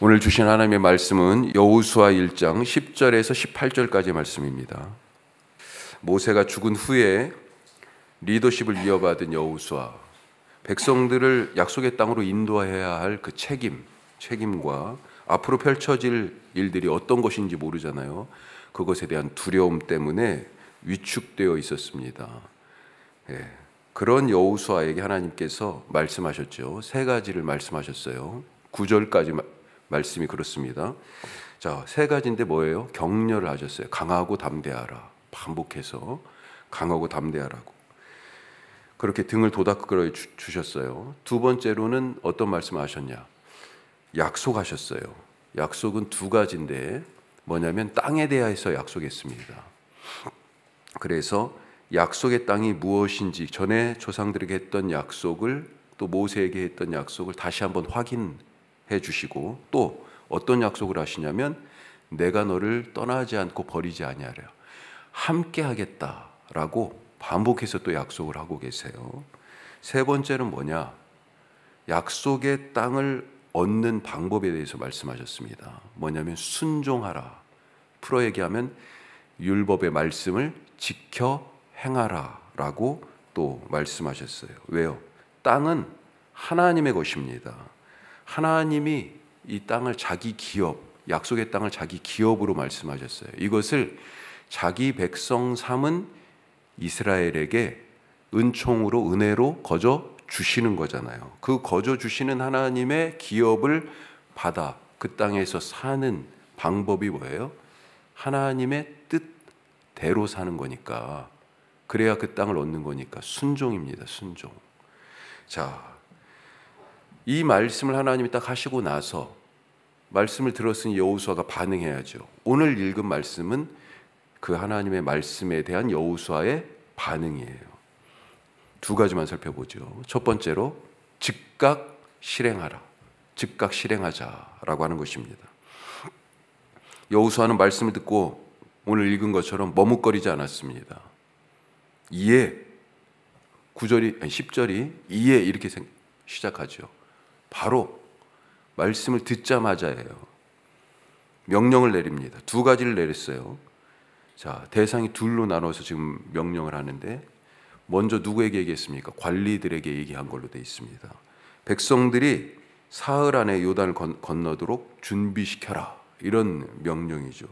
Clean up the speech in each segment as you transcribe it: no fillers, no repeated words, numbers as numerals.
오늘 주신 하나님의 말씀은 여호수아 1장 10절에서 18절까지의 말씀입니다. 모세가 죽은 후에 리더십을 이어받은 여호수아, 백성들을 약속의 땅으로 인도해야 할 그 책임과 앞으로 펼쳐질 일들이 어떤 것인지 모르잖아요. 그것에 대한 두려움 때문에 위축되어 있었습니다. 그런 여호수아에게 하나님께서 말씀하셨죠. 세 가지를 말씀하셨어요. 9절까지 말씀이 그렇습니다. 자, 세 가지인데 뭐예요? 격려를 하셨어요. 강하고 담대하라. 반복해서 강하고 담대하라고. 그렇게 등을 도닥거려 주셨어요. 두 번째로는 어떤 말씀을 하셨냐? 약속하셨어요. 약속은 두 가지인데 뭐냐면 땅에 대해서 약속했습니다. 그래서 약속의 땅이 무엇인지 전에 조상들에게 했던 약속을 또 모세에게 했던 약속을 다시 한번 확인해 주시고 또 어떤 약속을 하시냐면 내가 너를 떠나지 않고 버리지 아니하려 함께 하겠다라고 반복해서 또 약속을 하고 계세요. 세 번째는 뭐냐? 약속의 땅을 얻는 방법에 대해서 말씀하셨습니다. 뭐냐면 순종하라. 풀어 얘기하면 율법의 말씀을 지켜 행하라 라고 또 말씀하셨어요. 왜요? 땅은 하나님의 것입니다. 하나님이 이 땅을 자기 기업, 약속의 땅을 자기 기업으로 말씀하셨어요. 이것을 자기 백성 삼은 이스라엘에게 은총으로 은혜로 거저 주시는 거잖아요. 그 거저 주시는 하나님의 기업을 받아 그 땅에서 사는 방법이 뭐예요? 하나님의 뜻대로 사는 거니까, 그래야 그 땅을 얻는 거니까 순종입니다. 순종. 자, 이 말씀을 하나님이 딱 하시고 나서 말씀을 들었으니 여호수아가 반응해야죠. 오늘 읽은 말씀은 그 하나님의 말씀에 대한 여호수아의 반응이에요. 두 가지만 살펴보죠. 첫 번째로 즉각 실행하라. 즉각 실행하자라고 하는 것입니다. 여호수아는 말씀을 듣고 오늘 읽은 것처럼 머뭇거리지 않았습니다. 이에 10절이 이에 이렇게 시작하죠. 바로 말씀을 듣자마자예요. 명령을 내립니다. 두 가지를 내렸어요. 자, 대상이 둘로 나눠서 지금 명령을 하는데 먼저 누구에게 얘기했습니까? 관리들에게 얘기한 걸로 되어 있습니다. 백성들이 사흘 안에 요단을 건너도록 준비시켜라. 이런 명령이죠.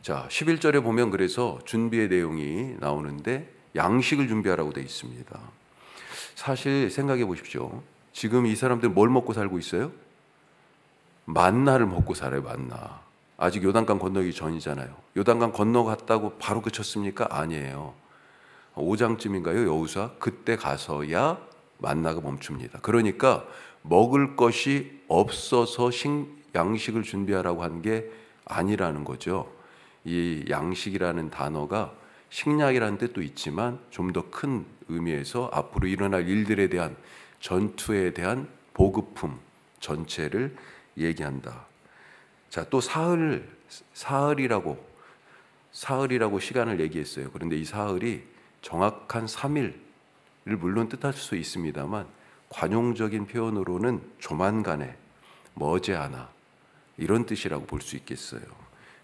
자, 11절에 보면 그래서 준비의 내용이 나오는데 양식을 준비하라고 되어 있습니다. 사실 생각해 보십시오. 지금 이 사람들 뭘 먹고 살고 있어요? 만나를 먹고 살아요. 만나. 아직 요단강 건너기 전이잖아요. 요단강 건너갔다고 바로 그쳤습니까? 아니에요. 5장쯤인가요? 여호수아? 그때 가서야 만나가 멈춥니다. 그러니까 먹을 것이 없어서 양식을 준비하라고 한 게 아니라는 거죠. 이 양식이라는 단어가 식량이라는 뜻도 있지만 좀 더 큰 의미에서 앞으로 일어날 일들에 대한 전투에 대한 보급품 전체를 얘기한다. 자, 또 사흘이라고 시간을 얘기했어요. 그런데 이 사흘이 정확한 3일을 물론 뜻할 수 있습니다만 관용적인 표현으로는 조만간에, 머지않아 이런 뜻이라고 볼 수 있겠어요.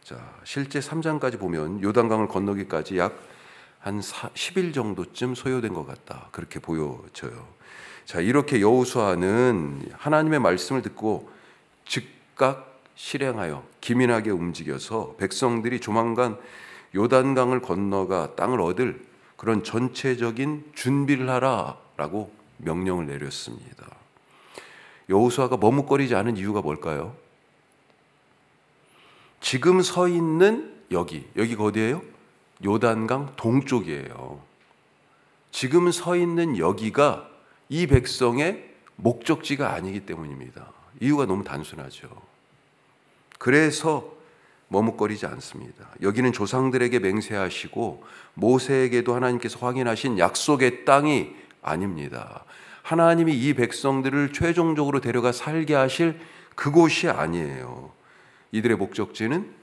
자, 실제 3장까지 보면 요단강을 건너기까지 약 한 10일 정도쯤 소요된 것 같다. 그렇게 보여져요. 자, 이렇게 여호수아는 하나님의 말씀을 듣고 즉각 실행하여 기민하게 움직여서 백성들이 조만간 요단강을 건너가 땅을 얻을 그런 전체적인 준비를 하라라고 명령을 내렸습니다. 여호수아가 머뭇거리지 않은 이유가 뭘까요? 지금 서 있는 여기가 어디예요? 요단강 동쪽이에요. 지금 서 있는 여기가 이 백성의 목적지가 아니기 때문입니다. 이유가 너무 단순하죠. 그래서 머뭇거리지 않습니다. 여기는 조상들에게 맹세하시고 모세에게도 하나님께서 확인하신 약속의 땅이 아닙니다. 하나님이 이 백성들을 최종적으로 데려가 살게 하실 그곳이 아니에요. 이들의 목적지는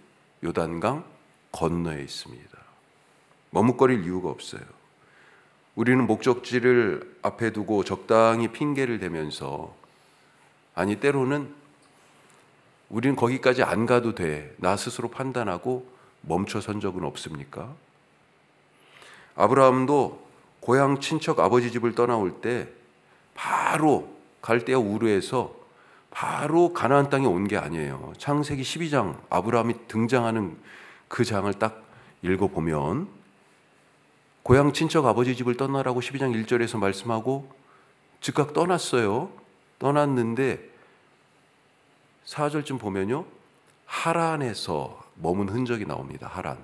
요단강 건너에 있습니다. 머뭇거릴 이유가 없어요. 우리는 목적지를 앞에 두고 적당히 핑계를 대면서, 아니 때로는 우리는 거기까지 안 가도 돼. 나 스스로 판단하고 멈춰선 적은 없습니까? 아브라함도 고향 친척 아버지 집을 떠나올 때 바로 갈대아 우르에서 바로 가나안 땅에 온 게 아니에요. 창세기 12장 아브라함이 등장하는 그 장을 딱 읽어보면 고향 친척 아버지 집을 떠나라고 12장 1절에서 말씀하고 즉각 떠났어요. 떠났는데 4절쯤 보면요, 하란에서 머문 흔적이 나옵니다. 하란.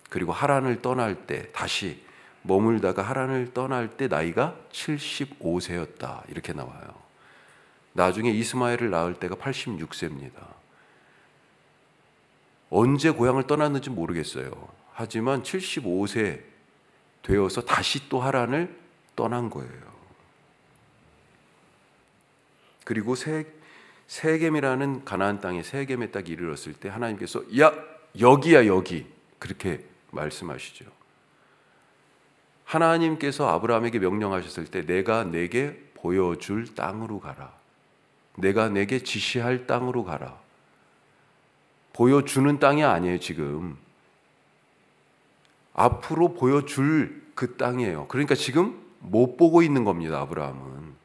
그리고 하란을 떠날 때 다시 머물다가 하란을 떠날 때 나이가 75세였다 이렇게 나와요. 나중에 이스마엘을 낳을 때가 86세입니다. 언제 고향을 떠났는지 모르겠어요. 하지만 75세 되어서 다시 또 하란을 떠난 거예요. 그리고 세겜이라는 가나안 땅에 세겜에 딱 이르렀을 때 하나님께서 야 여기야 여기 그렇게 말씀하시죠. 하나님께서 아브라함에게 명령하셨을 때 내가 내게 보여줄 땅으로 가라. 내가 내게 지시할 땅으로 가라. 보여주는 땅이 아니에요. 지금 앞으로 보여줄 그 땅이에요. 그러니까 지금 못 보고 있는 겁니다. 아브라함은.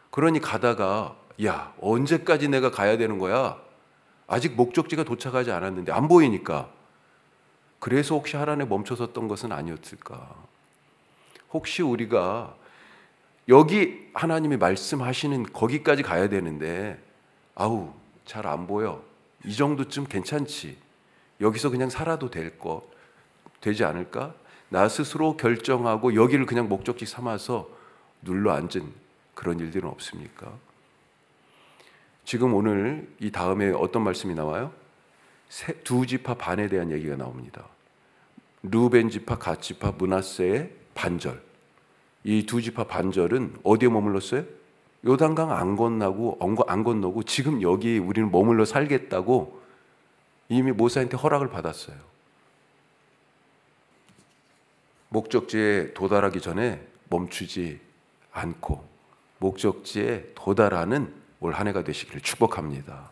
그러니 가다가 야 언제까지 내가 가야 되는 거야? 아직 목적지가 도착하지 않았는데 안 보이니까. 그래서 혹시 하란에 멈춰섰던 것은 아니었을까? 혹시 우리가 여기 하나님이 말씀하시는 거기까지 가야 되는데 아우 잘 안 보여. 이 정도쯤 괜찮지. 여기서 그냥 살아도 되지 않을까? 나 스스로 결정하고 여기를 그냥 목적지 삼아서 눌러 앉은 그런 일들은 없습니까? 지금 오늘 이 다음에 어떤 말씀이 나와요? 두 지파 반에 대한 얘기가 나옵니다. 르우벤 지파, 갓 지파, 므낫세의 반절. 이 두 지파 반절은 어디에 머물렀어요? 요단강 안 건너고 지금 여기 우리는 머물러 살겠다고 이미 모세한테 허락을 받았어요. 목적지에 도달하기 전에 멈추지 않고 목적지에 도달하는 올 한 해가 되시기를 축복합니다.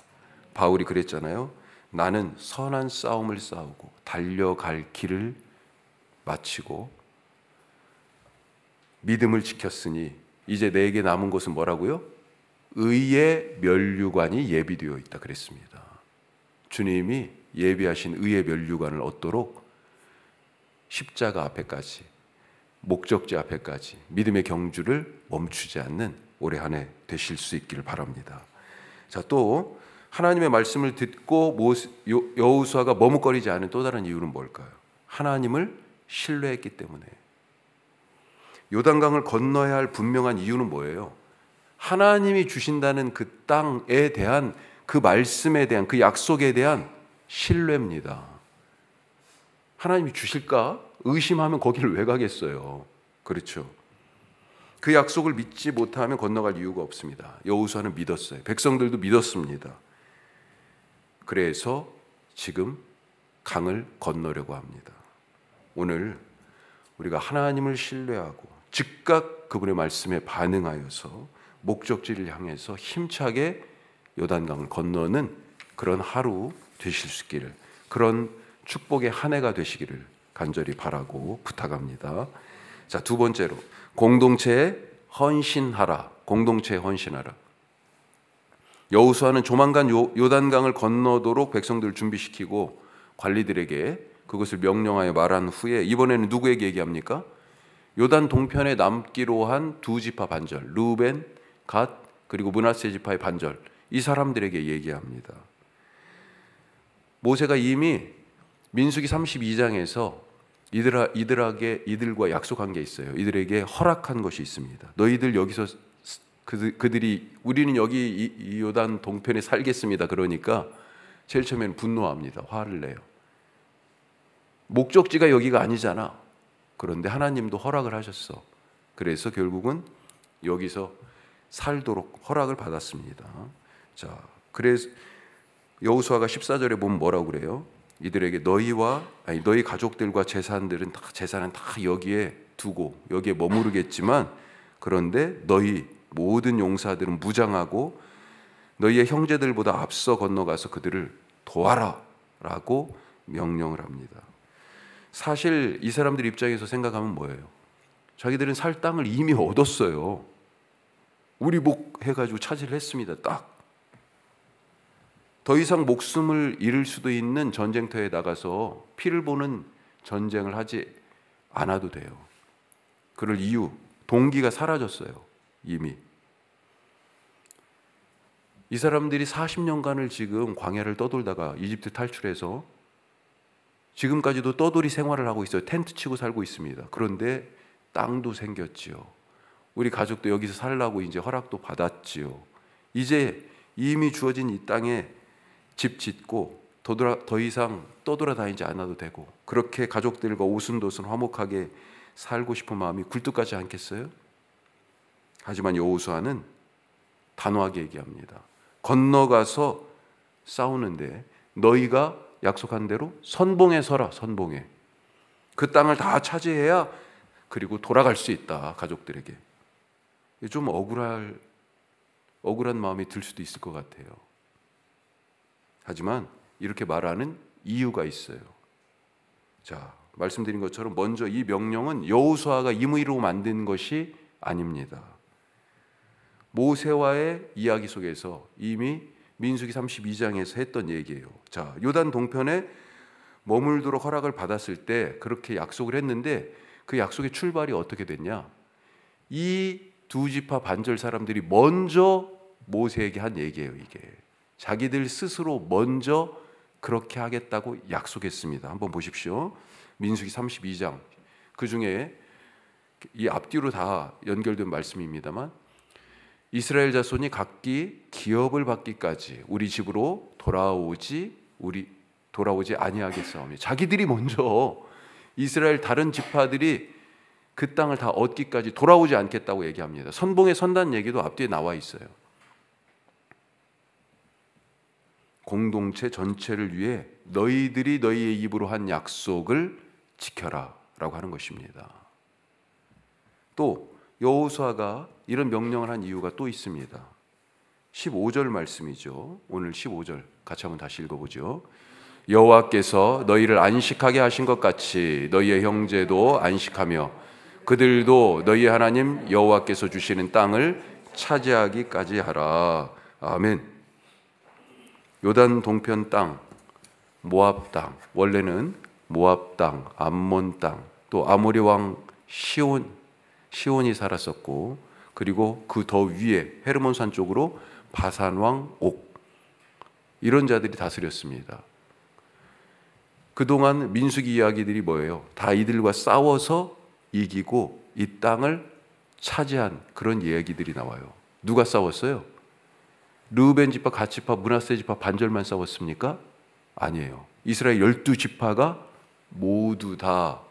바울이 그랬잖아요. 나는 선한 싸움을 싸우고 달려갈 길을 마치고 믿음을 지켰으니 이제 내게 남은 것은 뭐라고요? 의의 면류관이 예비되어 있다 그랬습니다. 주님이 예비하신 의의 면류관을 얻도록 십자가 앞에까지 목적지 앞에까지 믿음의 경주를 멈추지 않는 올해 한 해 되실 수 있기를 바랍니다. 자, 또 하나님의 말씀을 듣고 여호수아가 머뭇거리지 않은 또 다른 이유는 뭘까요? 하나님을 신뢰했기 때문에. 요단강을 건너야 할 분명한 이유는 뭐예요? 하나님이 주신다는 그 땅에 대한 그 말씀에 대한 그 약속에 대한 신뢰입니다. 하나님이 주실까? 의심하면 거기를 왜 가겠어요? 그렇죠. 그 약속을 믿지 못하면 건너갈 이유가 없습니다. 여호수아는 믿었어요. 백성들도 믿었습니다. 그래서 지금 강을 건너려고 합니다. 오늘 우리가 하나님을 신뢰하고 즉각 그분의 말씀에 반응하여서 목적지를 향해서 힘차게 요단강을 건너는 그런 하루 되실 수 있기를, 그런 축복의 한 해가 되시기를 간절히 바라고 부탁합니다. 자, 두 번째로 공동체에 헌신하라. 공동체에 헌신하라. 여호수아는 조만간 요단강을 건너도록 백성들을 준비시키고 관리들에게 그것을 명령하여 말한 후에 이번에는 누구에게 얘기합니까? 요단 동편에 남기로 한 두 지파 반절, 르우벤, 갓, 그리고 므낫세 지파의 반절, 이 사람들에게 얘기합니다. 모세가 이미 민수기 32장에서 이들과 약속한 게 있어요. 이들에게 허락한 것이 있습니다. 너희들 여기서 그들이 우리는 여기 이 요단 동편에 살겠습니다. 그러니까 제일 처음에는 분노합니다. 화를 내요. 목적지가 여기가 아니잖아. 그런데 하나님도 허락을 하셨어. 그래서 결국은 여기서 살도록 허락을 받았습니다. 자, 그래서 여호수아가 14절에 보면 뭐라고 그래요? 이들에게 너희 가족들과 재산은 다 여기에 두고 여기에 머무르겠지만 그런데 너희 모든 용사들은 무장하고 너희의 형제들보다 앞서 건너가서 그들을 도와라 라고 명령을 합니다. 사실 이 사람들 입장에서 생각하면 뭐예요? 자기들은 살 땅을 이미 얻었어요. 우리 목 해가지고 차지를 했습니다. 딱. 더 이상 목숨을 잃을 수도 있는 전쟁터에 나가서 피를 보는 전쟁을 하지 않아도 돼요. 그럴 이유, 동기가 사라졌어요. 이미. 이 사람들이 40년간을 지금 광야를 떠돌다가 이집트 탈출해서 지금까지도 떠돌이 생활을 하고 있어요. 텐트 치고 살고 있습니다. 그런데 땅도 생겼지요. 우리 가족도 여기서 살라고 이제 허락도 받았지요. 이제 이미 주어진 이 땅에 집 짓고 더 이상 떠돌아다니지 않아도 되고, 그렇게 가족들과 오순도순 화목하게 살고 싶은 마음이 굴뚝같지 않겠어요? 하지만 여호수아는 단호하게 얘기합니다. 건너가서 싸우는데 너희가 약속한 대로 선봉에 서라. 선봉에. 그 땅을 다 차지해야 그리고 돌아갈 수 있다. 가족들에게. 좀 억울한 마음이 들 수도 있을 것 같아요. 하지만 이렇게 말하는 이유가 있어요. 자, 말씀드린 것처럼 먼저 이 명령은 여호수아가 임의로 만든 것이 아닙니다. 모세와의 이야기 속에서 이미 민수기 32장에서 했던 얘기예요. 자, 요단 동편에 머물도록 허락을 받았을 때 그렇게 약속을 했는데 그 약속의 출발이 어떻게 됐냐? 이 두 지파 반절 사람들이 먼저 모세에게 한 얘기예요. 이게 자기들 스스로 먼저 그렇게 하겠다고 약속했습니다. 한번 보십시오. 민수기 32장, 그 중에 이 앞뒤로 다 연결된 말씀입니다만, 이스라엘 자손이 각기 기업을 받기까지 우리 집으로 돌아오지 아니하겠사오며, 자기들이 먼저 이스라엘 다른 지파들이 그 땅을 다 얻기까지 돌아오지 않겠다고 얘기합니다. 선봉에 선다는 얘기도 앞뒤에 나와 있어요. 공동체 전체를 위해 너희들이 너희의 입으로 한 약속을 지켜라 라고 하는 것입니다. 또 여호수아가 이런 명령을 한 이유가 또 있습니다. 15절 말씀이죠. 오늘 15절 같이 한번 다시 읽어보죠. 여호와께서 너희를 안식하게 하신 것 같이 너희의 형제도 안식하며 그들도 너희의 하나님 여호와께서 주시는 땅을 차지하기까지 하라. 아멘. 요단 동편 땅, 모압 땅, 원래는 모압 땅, 암몬 땅, 또 아모리 왕 시온이 살았었고, 그리고 그 더 위에 헤르몬산 쪽으로 바산 왕 옥, 이런 자들이 다스렸습니다. 그동안 민수기 이야기들이 뭐예요? 다 이들과 싸워서 이기고 이 땅을 차지한 그런 이야기들이 나와요. 누가 싸웠어요? 르우벤 지파, 갓 지파, 므낫세 지파 반절만 싸웠습니까? 아니에요. 이스라엘 12지파가 모두 다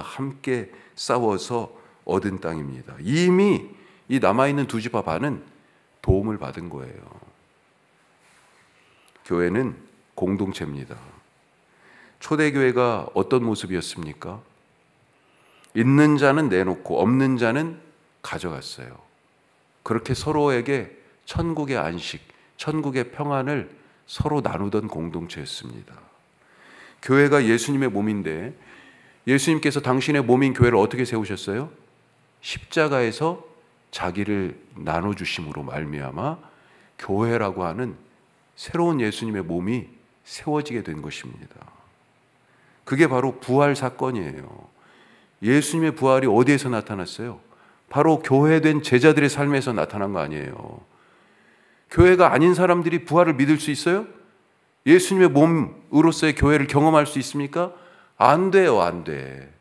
함께 싸워서 얻은 땅입니다. 이미 이 남아있는 두 지파 반은 도움을 받은 거예요. 교회는 공동체입니다. 초대교회가 어떤 모습이었습니까? 있는 자는 내놓고 없는 자는 가져갔어요. 그렇게 서로에게 천국의 안식, 천국의 평안을 서로 나누던 공동체였습니다. 교회가 예수님의 몸인데 예수님께서 당신의 몸인 교회를 어떻게 세우셨어요? 십자가에서 자기를 나눠주심으로 말미암아 교회라고 하는 새로운 예수님의 몸이 세워지게 된 것입니다. 그게 바로 부활 사건이에요. 예수님의 부활이 어디에서 나타났어요? 바로 교회된 제자들의 삶에서 나타난 거 아니에요. 교회가 아닌 사람들이 부활을 믿을 수 있어요? 예수님의 몸으로서의 교회를 경험할 수 있습니까? 안 돼요, 안 돼.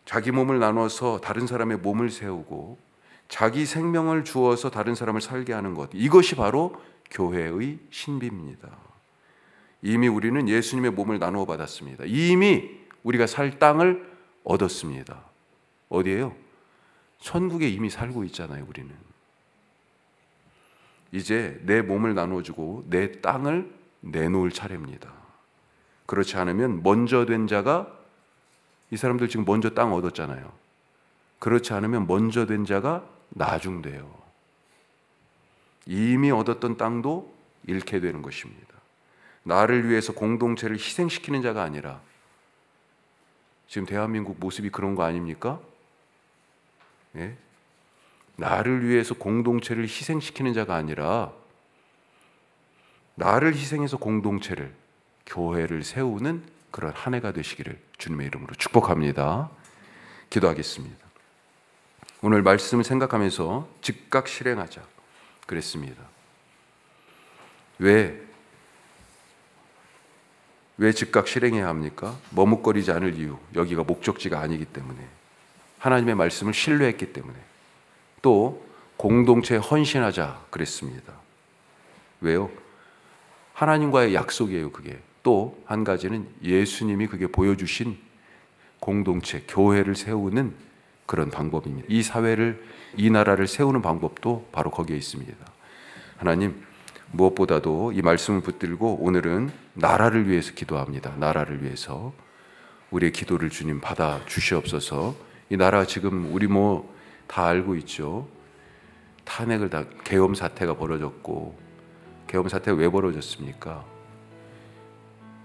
자기 몸을 나눠서 다른 사람의 몸을 세우고 자기 생명을 주어서 다른 사람을 살게 하는 것, 이것이 바로 교회의 신비입니다. 이미 우리는 예수님의 몸을 나누어 받았습니다. 이미 우리가 살 땅을 얻었습니다. 어디예요? 천국에 이미 살고 있잖아요, 우리는. 이제 내 몸을 나눠주고 내 땅을 내놓을 차례입니다. 그렇지 않으면 먼저 된 자가, 이 사람들 지금 먼저 땅 얻었잖아요. 그렇지 않으면 먼저 된 자가 나중돼요. 이미 얻었던 땅도 잃게 되는 것입니다. 나를 위해서 공동체를 희생시키는 자가 아니라, 지금 대한민국 모습이 그런 거 아닙니까? 예? 나를 위해서 공동체를 희생시키는 자가 아니라 나를 희생해서 공동체를, 교회를 세우는 그런 한 해가 되시기를 주님의 이름으로 축복합니다. 기도하겠습니다. 오늘 말씀을 생각하면서 즉각 실행하자 그랬습니다. 왜 즉각 실행해야 합니까? 머뭇거리지 않을 이유, 여기가 목적지가 아니기 때문에, 하나님의 말씀을 신뢰했기 때문에, 또 공동체에 헌신하자 그랬습니다. 왜요? 하나님과의 약속이에요, 그게. 또 한 가지는 예수님이 그게 보여주신 공동체, 교회를 세우는 그런 방법입니다. 이 사회를, 이 나라를 세우는 방법도 바로 거기에 있습니다. 하나님, 무엇보다도 이 말씀을 붙들고 오늘은 나라를 위해서 기도합니다. 나라를 위해서 우리의 기도를 주님 받아 주시옵소서. 이 나라 지금 우리 다 알고 있죠. 탄핵을 다, 계엄 사태가 벌어졌고, 계엄 사태가 왜 벌어졌습니까?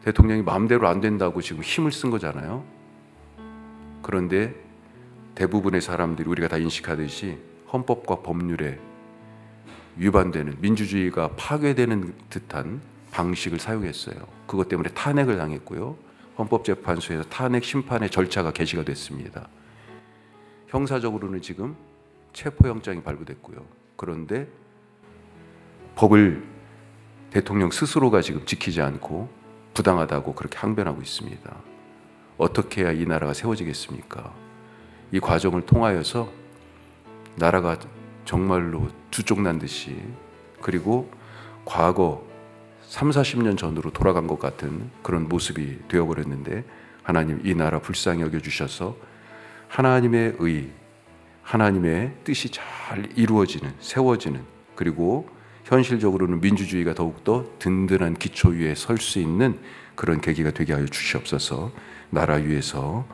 대통령이 마음대로 안 된다고 지금 힘을 쓴 거잖아요. 그런데 대부분의 사람들이 우리가 다 인식하듯이 헌법과 법률에 위반되는, 민주주의가 파괴되는 듯한 방식을 사용했어요. 그것 때문에 탄핵을 당했고요. 헌법재판소에서 탄핵 심판의 절차가 개시가 됐습니다. 형사적으로는 지금 체포영장이 발부됐고요. 그런데 법을 대통령 스스로가 지금 지키지 않고 부당하다고 그렇게 항변하고 있습니다. 어떻게 해야 이 나라가 세워지겠습니까? 이 과정을 통하여서 나라가 정말로 두쪽난 듯이, 그리고 과거 30-40년 전으로 돌아간 것 같은 그런 모습이 되어버렸는데, 하나님 이 나라 불쌍히 여겨주셔서 하나님의 의, 하나님의 뜻이 잘 이루어지는, 세워지는, 그리고 현실적으로는 민주주의가 더욱더 든든한 기초 위에 설 수 있는 그런 계기가 되게 하여 주시옵소서. 나라 위해서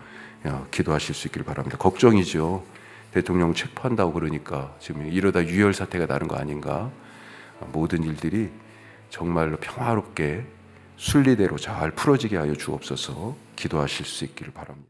기도하실 수 있기를 바랍니다. 걱정이죠. 대통령 체포한다고 그러니까 지금 이러다 유혈 사태가 나는 거 아닌가. 모든 일들이 정말로 평화롭게 순리대로 잘 풀어지게 하여 주옵소서. 기도하실 수 있기를 바랍니다.